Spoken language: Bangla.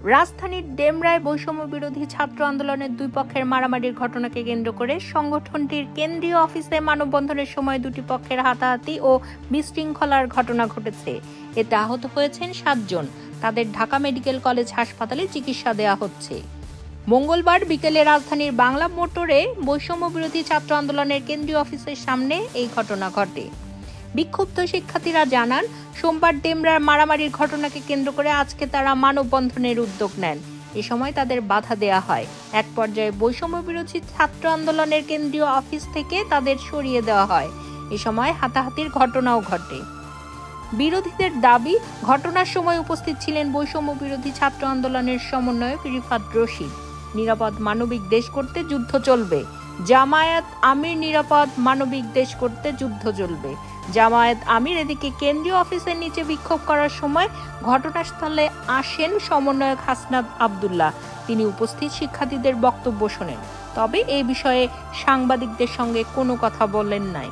রাজধানীর ডেমরায় বৈষম্য বিরোধী ছাত্র আন্দোলনের দুই পক্ষের মারামারির ঘটনাকে কেন্দ্র করে সংগঠনটির কেন্দ্রীয় অফিসে মানববন্ধনের সময় দুটি পক্ষের হাতাহাতি ও বিশৃঙ্খলার ঘটনা ঘটেছে। এতে আহত হয়েছেন 7 জন। তাদের ঢাকা মেডিকেল কলেজ হাসপাতালে চিকিৎসা দেওয়া হচ্ছে। মঙ্গলবার বিকেলে রাজধানীর বাংলা মোটরে বৈষম্য বিরোধী ছাত্র আন্দোলনের কেন্দ্রীয় অফিসের সামনে এই ঘটনা ঘটে। বিক্ষুব্ধ শিক্ষার্থীরা জানান, সোমবার ডেমরার মারামারির ঘটনাকে কেন্দ্র করে আজকে তারা মানববন্ধনের উদ্যোগ নেন। এ সময় তাদের বাধা দেয়া হয়। এক পর্যায়ে বৈষম্য বিরোধী ছাত্র আন্দোলনের কেন্দ্রীয় অফিস থেকে তাদের সরিয়ে দেওয়া হয়। এ সময় হাতাহাতির ঘটনাও ঘটে। বিরোধীদের দাবি, ঘটনার সময় উপস্থিত ছিলেন বৈষম্য বিরোধী ছাত্র আন্দোলনের সমন্বয়ক রিফাত রশিদ। নিরাপদ মানবিক দেশ করতে যুদ্ধ চলবে। জামায়াত আমির নিরাপদ মানবিক দেশ করতে যুদ্ধ চলবে। জামায়াত আমির এদিকে কেন্দ্রীয় অফিসের নিচে বিক্ষোভ করার সময় ঘটনাস্থলে আসেন সমন্বয়ক হাসনাত আব্দুল্লাহ। তিনি উপস্থিত শিক্ষার্থীদের বক্তব্য শোনেন, তবে এই বিষয়ে সাংবাদিকদের সঙ্গে কোনো কথা বলেন নাই।